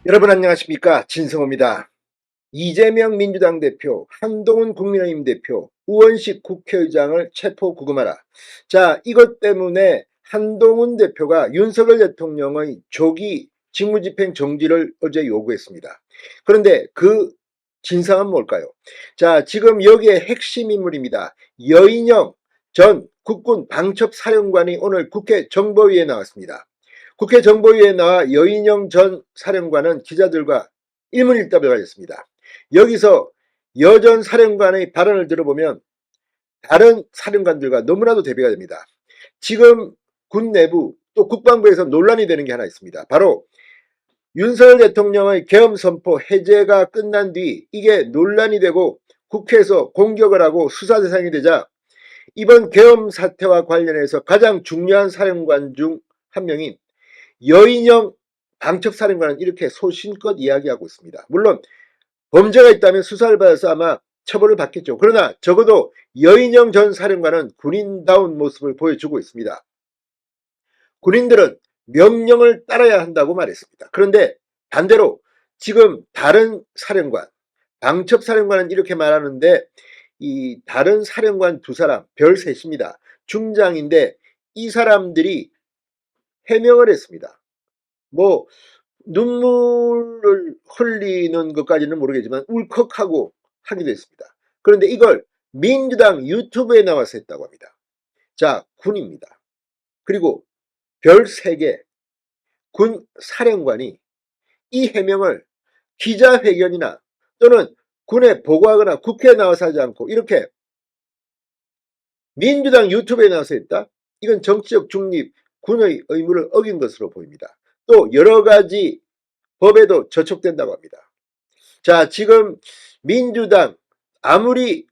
여러분 안녕하십니까? 진성호입니다. 이재명 민주당 대표, 한동훈 국민의힘 대표, 우원식 국회의장을 체포 구금하라. 자, 이것 때문에 한동훈 대표가 윤석열 대통령의 조기 직무집행 정지를 어제 요구했습니다. 그런데 그 진상은 뭘까요? 자, 지금 여기에 핵심 인물입니다. 여인영 전 국군 방첩사령관이 오늘 국회 정보위에 나왔습니다. 국회 정보위에 나와 여인영 전 사령관은 기자들과 일문일답을 가졌습니다. 여기서 여 전 사령관의 발언을 들어보면 다른 사령관들과 너무나도 대비가 됩니다. 지금 군 내부 또 국방부에서 논란이 되는 게 하나 있습니다. 바로 윤석열 대통령의 계엄 선포 해제가 끝난 뒤 이게 논란이 되고 국회에서 공격을 하고 수사 대상이 되자 이번 계엄 사태와 관련해서 가장 중요한 사령관 중 한 명인 여인영 방첩사령관은 이렇게 소신껏 이야기하고 있습니다. 물론 범죄가 있다면 수사를 받아서 아마 처벌을 받겠죠. 그러나 적어도 여인영 전 사령관은 군인다운 모습을 보여주고 있습니다. 군인들은 명령을 따라야 한다고 말했습니다. 그런데 반대로 지금 다른 사령관, 방첩사령관은 이렇게 말하는데 이 다른 사령관 두 사람, 별 셋입니다. 중장인데 이 사람들이 해명을 했습니다. 뭐 눈물을 흘리는 것까지는 모르겠지만 울컥하고 하기도 했습니다. 그런데 이걸 민주당 유튜브에 나와서 했다고 합니다. 자, 군입니다. 그리고 별 3개 군 사령관이 이 해명을 기자회견이나 또는 군에 보고하거나 국회에 나와서 하지 않고 이렇게 민주당 유튜브에 나와서 했다? 이건 정치적 중립, 군의 의무를 어긴 것으로 보입니다. 또 여러 가지 법에도 저촉된다고 합니다. 자, 지금 민주당 아무리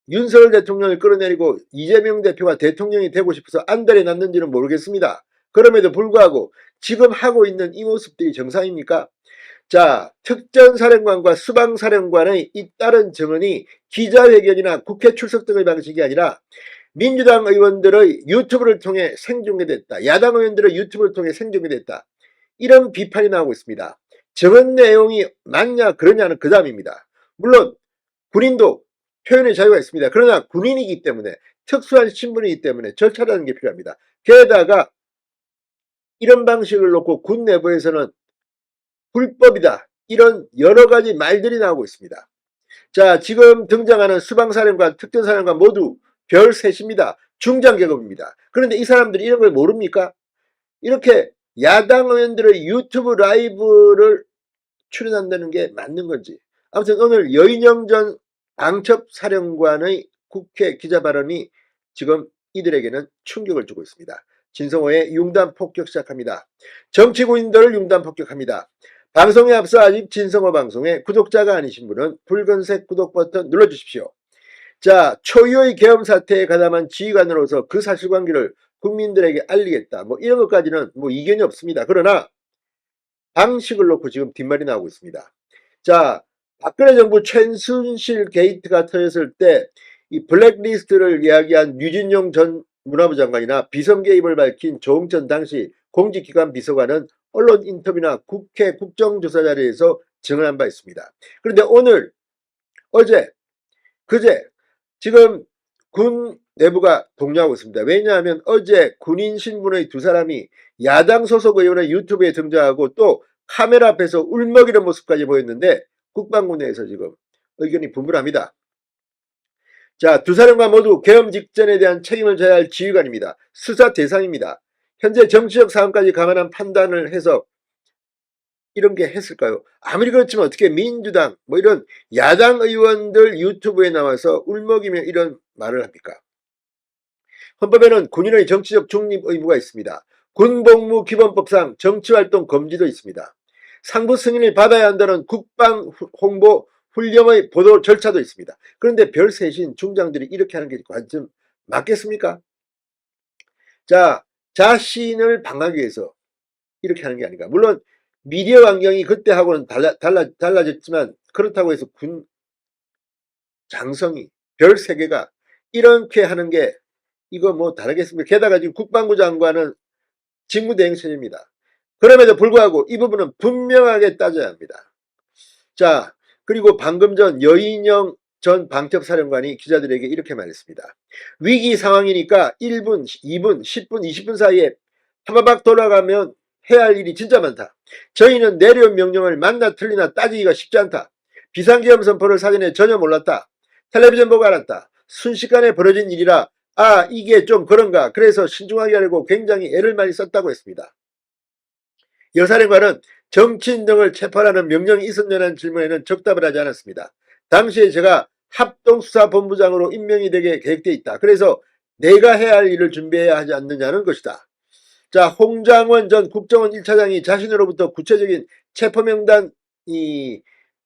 윤석열 대통령을 끌어내리고 이재명 대표가 대통령이 되고 싶어서 안달이 났는지는 모르겠습니다. 그럼에도 불구하고 지금 하고 있는 이 모습들이 정상입니까? 자, 특전사령관과 수방사령관의 잇따른 증언이 기자회견이나 국회 출석 등의 방식이 아니라 민주당 의원들의 유튜브를 통해 생중계됐다. 야당 의원들의 유튜브를 통해 생중계됐다. 이런 비판이 나오고 있습니다. 증언 내용이 맞냐 그러냐는 그 다음입니다. 물론 군인도 표현의 자유가 있습니다. 그러나 군인이기 때문에 특수한 신분이기 때문에 절차라는 게 필요합니다. 게다가 이런 방식을 놓고 군 내부에서는 불법이다. 이런 여러 가지 말들이 나오고 있습니다. 자, 지금 등장하는 수방사령관, 특전사령관 모두 별 셋입니다. 중장계급입니다. 그런데 이 사람들이 이런 걸 모릅니까? 이렇게 야당 의원들의 유튜브 라이브를 출연한다는 게 맞는 건지. 아무튼 오늘 여인영 전 방첩사령관의 국회 기자 발언이 지금 이들에게는 충격을 주고 있습니다. 진성호의 융단 폭격 시작합니다. 정치군인들을 융단 폭격합니다. 방송에 앞서 아직 진성호 방송에 구독자가 아니신 분은 붉은색 구독 버튼 눌러주십시오. 자, 초유의 계엄 사태에 가담한 지휘관으로서 그 사실관계를 국민들에게 알리겠다. 뭐 이런 것까지는 뭐 이견이 없습니다. 그러나 방식을 놓고 지금 뒷말이 나오고 있습니다. 자, 박근혜 정부 최순실 게이트가 터졌을 때 이 블랙리스트를 이야기한 유진용 전 문화부 장관이나 비선 개입을 밝힌 조응천 당시 공직기관 비서관은 언론 인터뷰나 국회 국정조사 자리에서 증언한 바 있습니다. 그런데 오늘, 어제, 그제 지금 군 내부가 동요하고 있습니다. 왜냐하면 어제 군인 신분의 두 사람이 야당 소속 의원의 유튜브에 등장하고 또 카메라 앞에서 울먹이는 모습까지 보였는데 국방부 내에서 지금 의견이 분분합니다. 자, 두 사령관 모두 계엄 직전에 대한 책임을 져야 할 지휘관입니다. 수사 대상입니다. 현재 정치적 상황까지 감안한 판단을 해서 이런 게 했을까요? 아무리 그렇지만 어떻게 민주당 뭐 이런 야당 의원들 유튜브에 나와서 울먹이며 이런 말을 합니까? 헌법에는 군인의 정치적 중립 의무가 있습니다. 군복무 기본법상 정치활동 금지도 있습니다. 상부 승인을 받아야 한다는 국방 홍보 훈령의 보도 절차도 있습니다. 그런데 별 셋인 중장들이 이렇게 하는 게 관점 맞겠습니까? 자, 자신을 방어하기 위해서 이렇게 하는 게 아닌가. 물론 미디어 환경이 그때하고는 달라졌지만 그렇다고 해서 군 장성이 별 3개가 이렇게 하는 게 이거 뭐 다르겠습니까? 게다가 지금 국방부 장관은 직무대행체제입니다. 그럼에도 불구하고 이 부분은 분명하게 따져야 합니다. 자, 그리고 방금 전 여인영 전 방첩사령관이 기자들에게 이렇게 말했습니다. 위기 상황이니까 1분, 2분, 10분, 20분 사이에 타바박 돌아가면 해야 할 일이 진짜 많다. 저희는 내려온 명령을 맞나 틀리나 따지기가 쉽지 않다. 비상계엄 선포를 사전에 전혀 몰랐다. 텔레비전 보고 알았다. 순식간에 벌어진 일이라 이게 좀 그런가. 그래서 신중하게 하려고 굉장히 애를 많이 썼다고 했습니다. 여사령관은 정치인 등을 체포하라는 명령이 있었냐는 질문에는 적답을 하지 않았습니다. 당시에 제가 합동수사본부장으로 임명이 되게 계획되어 있다. 그래서 내가 해야 할 일을 준비해야 하지 않느냐는 것이다. 자, 홍장원 전 국정원 1차장이 자신으로부터 구체적인 체포명단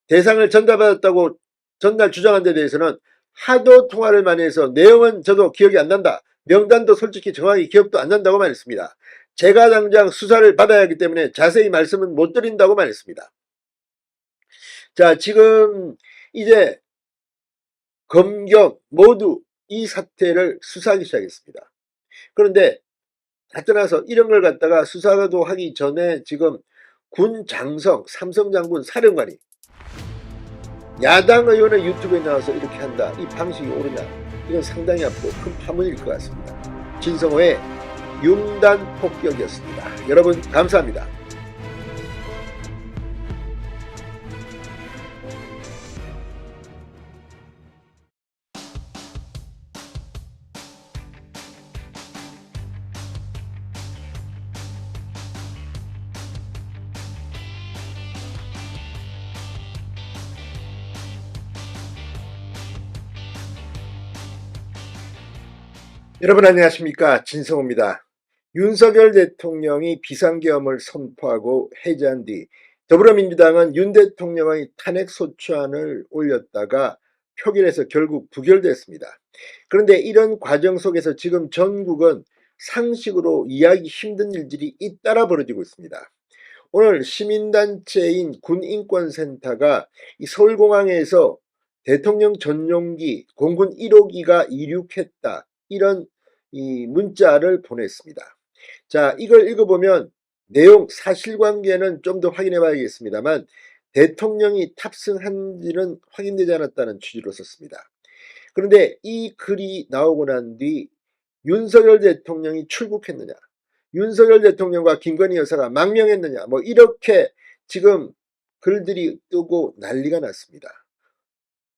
대상을 전달받았다고 전날 주장한 데 대해서는 하도 통화를 많이 해서 내용은 저도 기억이 안 난다. 명단도 솔직히 정확히 기억도 안 난다고 말했습니다. 제가 당장 수사를 받아야 하기 때문에 자세히 말씀은 못 드린다고 말했습니다. 자, 지금 이제 검경 모두 이 사태를 수사하기 시작했습니다. 그런데 다 떠나서 이런 걸 갖다가 수사도 하기 전에 지금 군 장성 삼성장군 사령관이 야당 의원의 유튜브에 나와서 이렇게 한다. 이 방식이 옳으냐? 이건 상당히 앞으로 큰 파문일 것 같습니다. 진성호의 융단 폭격이었습니다. 여러분 감사합니다. 여러분 안녕하십니까, 진성호입니다. 윤석열 대통령이 비상계엄을 선포하고 해제한 뒤 더불어민주당은 윤 대통령의 탄핵소추안을 올렸다가 표결해서 결국 부결됐습니다. 그런데 이런 과정 속에서 지금 전국은 상식으로 이해하기 힘든 일들이 잇따라 벌어지고 있습니다. 오늘 시민단체인 군인권센터가 이 서울공항에서 대통령 전용기 공군 1호기가 이륙했다, 이런 이 문자를 보냈습니다. 자, 이걸 읽어보면 내용 사실관계는 좀 더 확인해 봐야겠습니다만 대통령이 탑승한지는 확인되지 않았다는 취지로 썼습니다. 그런데 이 글이 나오고 난 뒤 윤석열 대통령이 출국했느냐, 윤석열 대통령과 김건희 여사가 망명했느냐, 뭐 이렇게 지금 글들이 뜨고 난리가 났습니다.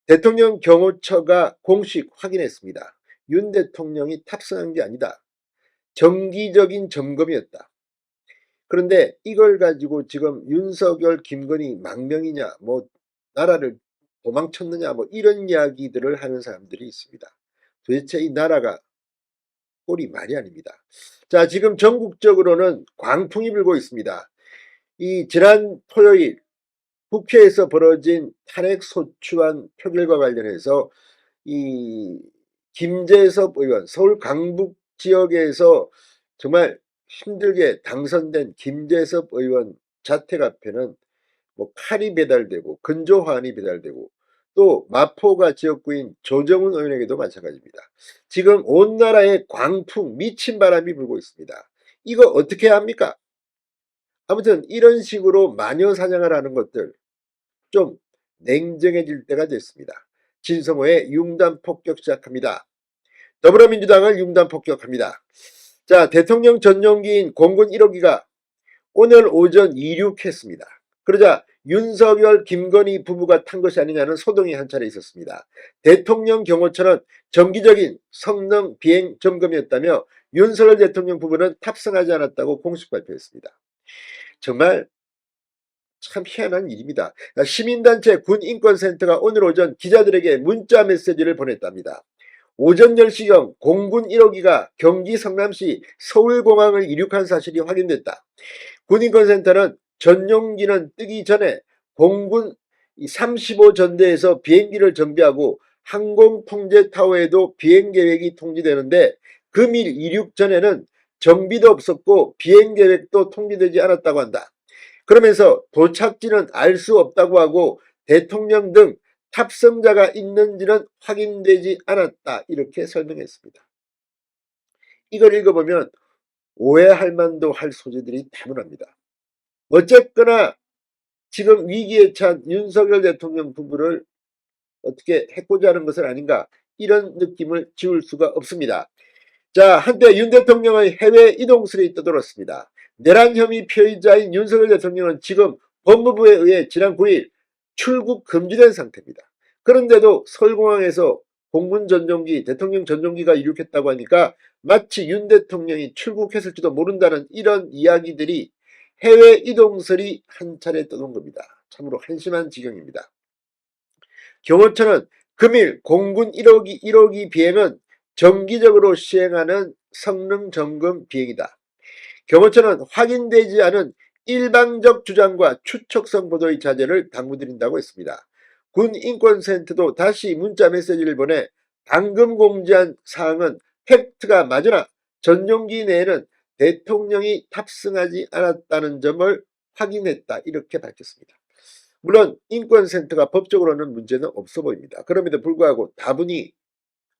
대통령 경호처가 공식 확인했습니다. 윤 대통령이 탑승한 게 아니다. 정기적인 점검이었다. 그런데 이걸 가지고 지금 윤석열 김건희 망명이냐, 뭐 나라를 도망쳤느냐, 뭐 이런 이야기들을 하는 사람들이 있습니다. 도대체 이 나라가 꼴이 말이 아닙니다. 자, 지금 전국적으로는 광풍이 불고 있습니다. 이 지난 토요일 국회에서 벌어진 탄핵소추안 표결과 관련해서 이 김재섭 의원, 서울 강북 지역에서 정말 힘들게 당선된 김재섭 의원 자택 앞에는 뭐 칼이 배달되고 근조화환이 배달되고 또 마포가 지역구인 조정훈 의원에게도 마찬가지입니다. 지금 온 나라에 광풍, 미친 바람이 불고 있습니다. 이거 어떻게 해야 합니까? 아무튼 이런 식으로 마녀 사냥을 하는 것들 좀 냉정해질 때가 됐습니다. 진성호의 융단 폭격 시작합니다. 더불어민주당을 융단 폭격합니다. 자, 대통령 전용기인 공군 1호기가 오늘 오전 이륙했습니다. 그러자 윤석열 김건희 부부가 탄 것이 아니냐는 소동이 한 차례 있었습니다. 대통령 경호처는 정기적인 성능 비행 점검이었다며 윤석열 대통령 부부는 탑승하지 않았다고 공식 발표했습니다. 정말 참 희한한 일입니다. 시민단체 군인권센터가 오늘 오전 기자들에게 문자 메시지를 보냈답니다. 오전 10시경 공군 1호기가 경기 성남시 서울공항을 이륙한 사실이 확인됐다. 군인권센터는 전용기는 뜨기 전에 공군 35전대에서 비행기를 정비하고 항공통제타워에도 비행계획이 통지되는데 금일 이륙 전에는 정비도 없었고 비행계획도 통지되지 않았다고 한다. 그러면서 도착지는 알 수 없다고 하고 대통령 등 탑승자가 있는지는 확인되지 않았다, 이렇게 설명했습니다. 이걸 읽어보면 오해할 만도 할 소지들이 다분합니다. 어쨌거나 지금 위기에 처한 윤석열 대통령 부부를 어떻게 해코지 하는 것은 아닌가, 이런 느낌을 지울 수가 없습니다. 자, 한때 윤 대통령의 해외 이동설이 떠돌았습니다. 내란 혐의 피의자인 윤석열 대통령은 지금 법무부에 의해 지난 9일 출국 금지된 상태입니다. 그런데도 서울공항에서 공군 전용기, 대통령 전용기가 이륙했다고 하니까 마치 윤 대통령이 출국했을지도 모른다는 이런 이야기들이, 해외 이동설이 한 차례 떠돈 겁니다. 참으로 한심한 지경입니다. 경호처는 금일 공군 1호기 비행은 정기적으로 시행하는 성능 점검 비행이다. 경호처는 확인되지 않은 일방적 주장과 추측성 보도의 자제를 당부드린다고 했습니다. 군 인권센터도 다시 문자 메시지를 보내 방금 공지한 사항은 팩트가 맞으나 전용기 내에는 대통령이 탑승하지 않았다는 점을 확인했다, 이렇게 밝혔습니다. 물론 인권센터가 법적으로는 문제는 없어 보입니다. 그럼에도 불구하고 다분히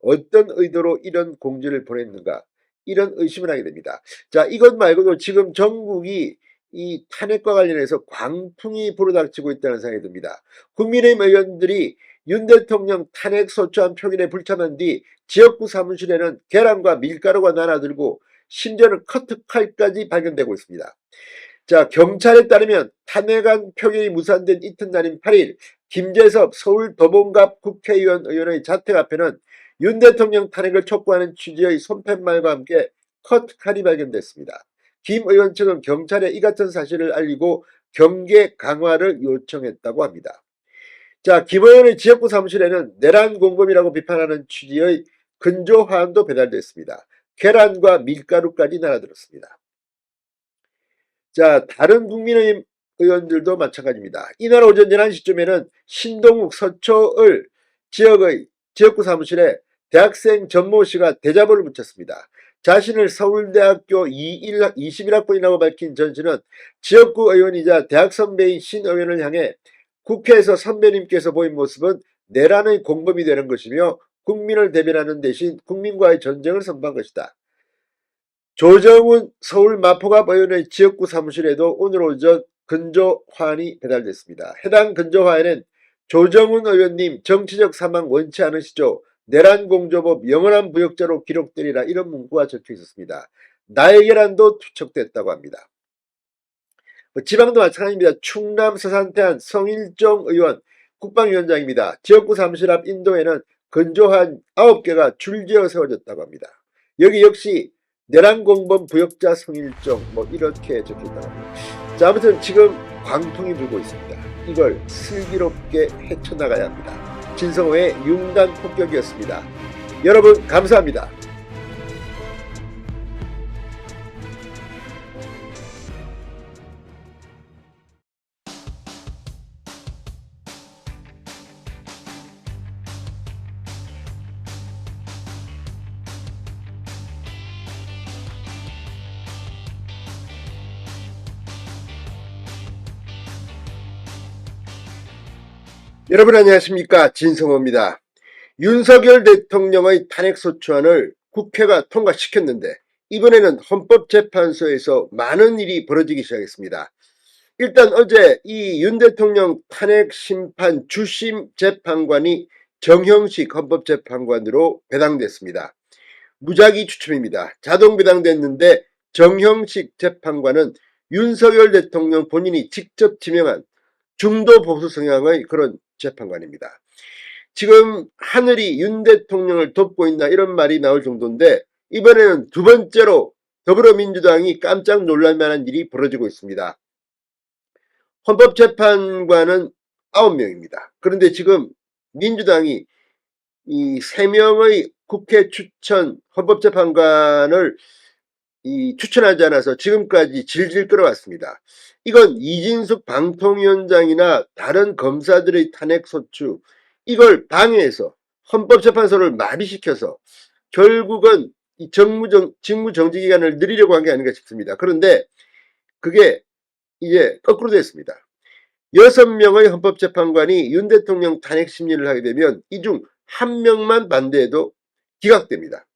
어떤 의도로 이런 공지를 보냈는가, 이런 의심을 하게 됩니다. 자, 이것 말고도 지금 전국이 이 탄핵과 관련해서 광풍이 불어닥치고 있다는 생각이 듭니다. 국민의힘 의원들이 윤 대통령 탄핵 소추안 표결에 불참한 뒤 지역구 사무실에는 계란과 밀가루가 나눠들고 심지어는 커트칼까지 발견되고 있습니다. 자, 경찰에 따르면 탄핵안 표결이 무산된 이튿날인 8일 김재섭 서울 도봉갑 국회의원 의원의 자택 앞에는 윤 대통령 탄핵을 촉구하는 취지의 손팻말과 함께 커트칼이 발견됐습니다. 김 의원 측은 경찰에 이 같은 사실을 알리고 경계 강화를 요청했다고 합니다. 자, 김 의원의 지역구 사무실에는 내란 공범이라고 비판하는 취지의 근조화환도 배달됐습니다. 계란과 밀가루까지 날아들었습니다. 자, 다른 국민의힘 의원들도 마찬가지입니다. 이날 오전 11시쯤에는 신동욱 서초을 지역의 지역구 사무실에 대학생 전모 씨가 대자보를 붙였습니다. 자신을 서울대학교 21학번이라고 밝힌 전 씨는 지역구 의원이자 대학 선배인 신 의원을 향해 국회에서 선배님께서 보인 모습은 내란의 공범이 되는 것이며 국민을 대변하는 대신 국민과의 전쟁을 선포한 것이다. 조정훈 서울 마포갑 의원의 지역구 사무실에도 오늘 오전 근조화환이 배달됐습니다. 해당 근조화환에는 조정훈 의원님 정치적 사망 원치 않으시죠? 내란공조법 영원한 부역자로 기록되리라, 이런 문구가 적혀 있었습니다. 나의 계란도 투척됐다고 합니다. 지방도 마찬가지입니다. 충남 서산태안 성일종 의원 국방위원장입니다. 지역구 사무실 앞 인도에는 근조화환 9개가 줄지어 세워졌다고 합니다. 여기 역시 내란공범 부역자 성일종, 이렇게 적혀있다고 합니다. 자, 아무튼 지금 광풍이 불고 있습니다. 이걸 슬기롭게 헤쳐나가야 합니다. 진성호의 융단 폭격이었습니다. 여러분 감사합니다. 여러분 안녕하십니까, 진성호입니다. 윤석열 대통령의 탄핵소추안을 국회가 통과시켰는데 이번에는 헌법재판소에서 많은 일이 벌어지기 시작했습니다. 일단 어제 이 윤 대통령 탄핵심판 주심 재판관이 정형식 헌법재판관으로 배당됐습니다. 무작위 추첨입니다. 자동 배당됐는데 정형식 재판관은 윤석열 대통령 본인이 직접 지명한 중도 보수 성향의 그런 재판관입니다. 지금 하늘이 윤 대통령을 돕고 있나, 이런 말이 나올 정도인데 이번에는 두 번째로 더불어민주당이 깜짝 놀랄 만한 일이 벌어지고 있습니다. 헌법재판관은 9명입니다. 그런데 지금 민주당이 이 3명의 국회 추천 헌법재판관을 추천하지 않아서 지금까지 질질 끌어왔습니다. 이건 이진숙 방통위원장이나 다른 검사들의 탄핵소추, 이걸 방해해서 헌법재판소를 마비시켜서 결국은 이 직무정지 기간을 늘리려고 한 게 아닌가 싶습니다. 그런데 그게 이제 거꾸로 됐습니다. 6명의 헌법재판관이 윤 대통령 탄핵 심리를 하게 되면 이 중 1명만 반대해도 기각됩니다.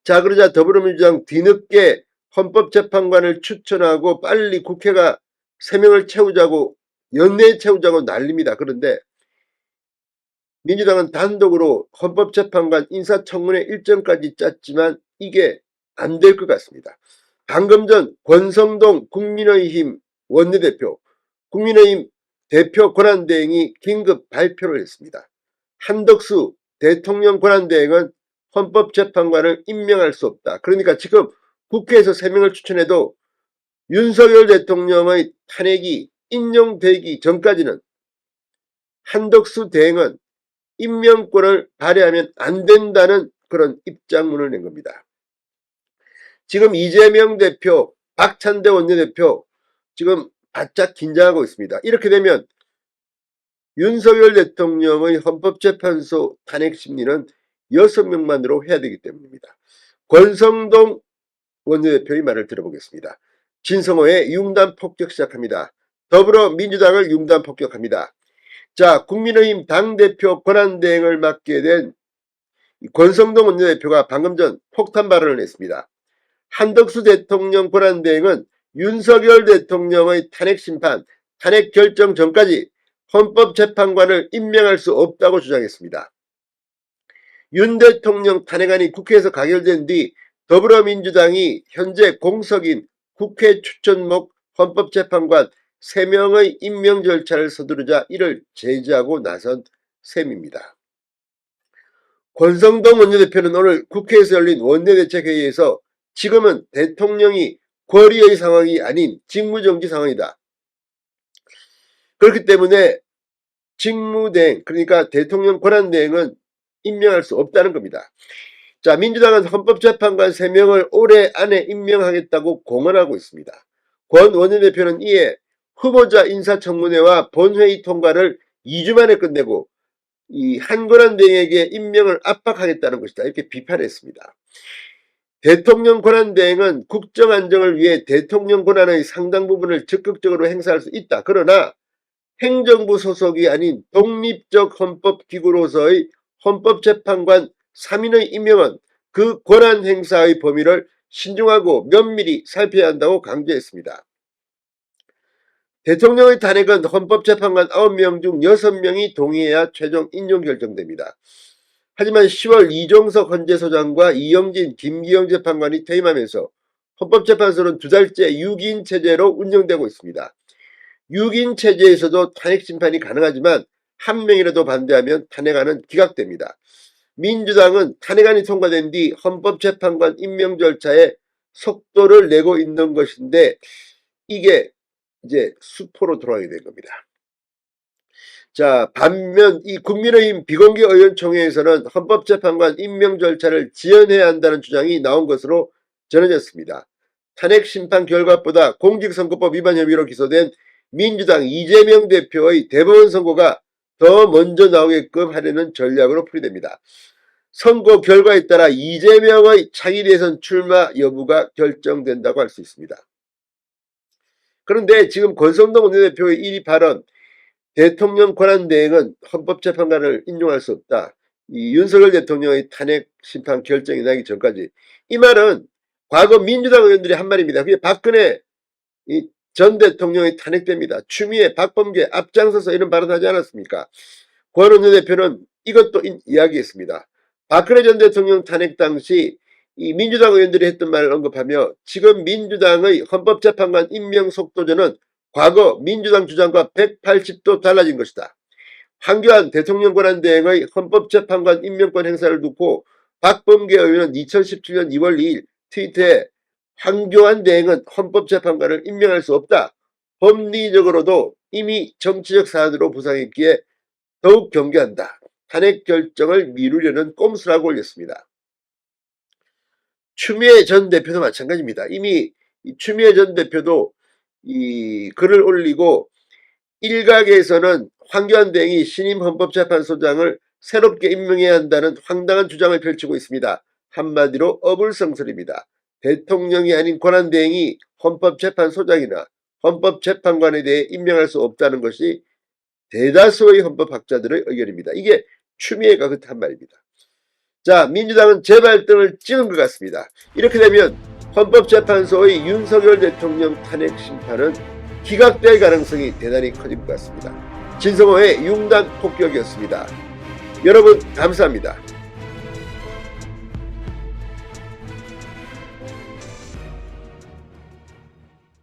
자, 그러자 더불어민주당 뒤늦게 헌법재판관을 추천하고 빨리 국회가 3명을 채우자고 연내에 채우자고 난립니다. 그런데 민주당은 단독으로 헌법재판관 인사청문회 일정까지 짰지만 이게 안 될 것 같습니다. 방금 전 권성동 국민의힘 원내대표, 국민의힘 대표 권한대행이 긴급 발표를 했습니다. 한덕수 대통령 권한대행은 헌법재판관을 임명할 수 없다. 그러니까 지금 국회에서 3명을 추천해도 윤석열 대통령의 탄핵이 인용되기 전까지는 한덕수 대행은 임명권을 발휘하면 안 된다는 그런 입장문을 낸 겁니다. 지금 이재명 대표, 박찬대 원내대표 지금 바짝 긴장하고 있습니다. 이렇게 되면 윤석열 대통령의 헌법재판소 탄핵 심리는 6명만으로 해야 되기 때문입니다. 권성동 원내대표의 말을 들어보겠습니다. 진성호의 융단 폭격 시작합니다. 더불어민주당을 융단 폭격합니다. 자, 국민의힘 당대표 권한대행을 맡게 된 권성동 원내대표가 방금 전 폭탄 발언을 했습니다. 한덕수 대통령 권한대행은 윤석열 대통령의 탄핵심판, 탄핵 결정 전까지 헌법재판관을 임명할 수 없다고 주장했습니다. 윤 대통령 탄핵안이 국회에서 가결된 뒤 더불어민주당이 현재 공석인 국회 추천목 헌법재판관 3명의 임명 절차를 서두르자 이를 제지하고 나선 셈입니다. 권성동 원내대표는 오늘 국회에서 열린 원내대책회의에서 지금은 대통령이 권리의 상황이 아닌 직무정지 상황이다. 그렇기 때문에 직무대행, 그러니까 대통령 권한대행은 임명할 수 없다는 겁니다. 자, 민주당은 헌법재판관 3명을 올해 안에 임명하겠다고 공언하고 있습니다. 권 원내대표는 이에 후보자 인사청문회와 본회의 통과를 2주 만에 끝내고 이 한권한대행에게 임명을 압박하겠다는 것이다. 이렇게 비판했습니다. 대통령 권한대행은 국정안정을 위해 대통령 권한의 상당 부분을 적극적으로 행사할 수 있다. 그러나 행정부 소속이 아닌 독립적 헌법기구로서의 헌법재판관 3인의 임명은 그 권한 행사의 범위를 신중하고 면밀히 살펴야 한다고 강조했습니다. 대통령의 탄핵은 헌법재판관 9명 중 6명이 동의해야 최종 인용 결정됩니다. 하지만 10월 이종석 헌재소장과 이영진, 김기영 재판관이 퇴임하면서 헌법재판소는 2달째 6인 체제로 운영되고 있습니다. 6인 체제에서도 탄핵 심판이 가능하지만 1명이라도 반대하면 탄핵안은 기각됩니다. 민주당은 탄핵안이 통과된 뒤 헌법재판관 임명 절차에 속도를 내고 있는 것인데 이게 이제 수포로 돌아가게 된 겁니다. 자, 반면 이 국민의힘 비공개 의원총회에서는 헌법재판관 임명 절차를 지연해야 한다는 주장이 나온 것으로 전해졌습니다. 탄핵 심판 결과보다 공직선거법 위반 혐의로 기소된 민주당 이재명 대표의 대법원 선고가 더 먼저 나오게끔 하려는 전략으로 풀이됩니다. 선거 결과에 따라 이재명의 차기 대선 출마 여부가 결정된다고 할 수 있습니다. 그런데 지금 권성동 원내대표의 이 발언, 대통령 권한대행은 헌법재판관을 인용할 수 없다. 이 윤석열 대통령의 탄핵 심판 결정이 나기 전까지. 이 말은 과거 민주당 의원들이 한 말입니다. 그게 박근혜 전 대통령이 탄핵됩니다. 추미애, 박범계 앞장서서 이런 발언하지 않았습니까? 권 원내대표는 이것도 이야기했습니다. 박근혜 전 대통령 탄핵 당시 이 민주당 의원들이 했던 말을 언급하며 지금 민주당의 헌법재판관 임명 속도전은 과거 민주당 주장과 180도 달라진 것이다. 황교안 대통령 권한대행의 헌법재판관 임명권 행사를 두고 박범계 의원은 2017년 2월 2일 트위터에 황교안 대행은 헌법재판관을 임명할 수 없다. 법리적으로도 이미 정치적 사안으로 부상했기에 더욱 경계한다. 탄핵 결정을 미루려는 꼼수라고 올렸습니다. 추미애 전 대표도 마찬가지입니다. 이미 추미애 전 대표도 이 글을 올리고 일각에서는 황교안 대행이 신임 헌법재판소장을 새롭게 임명해야 한다는 황당한 주장을 펼치고 있습니다. 한마디로 어불성설입니다. 대통령이 아닌 권한대행이 헌법재판소장이나 헌법재판관에 대해 임명할 수 없다는 것이 대다수의 헌법학자들의 의견입니다. 이게 추미애가 그렇단 말입니다. 자, 민주당은 재발등을 찍은 것 같습니다. 이렇게 되면 헌법재판소의 윤석열 대통령 탄핵 심판은 기각될 가능성이 대단히 커질 것 같습니다. 진성호의 융단 폭격이었습니다. 여러분 감사합니다.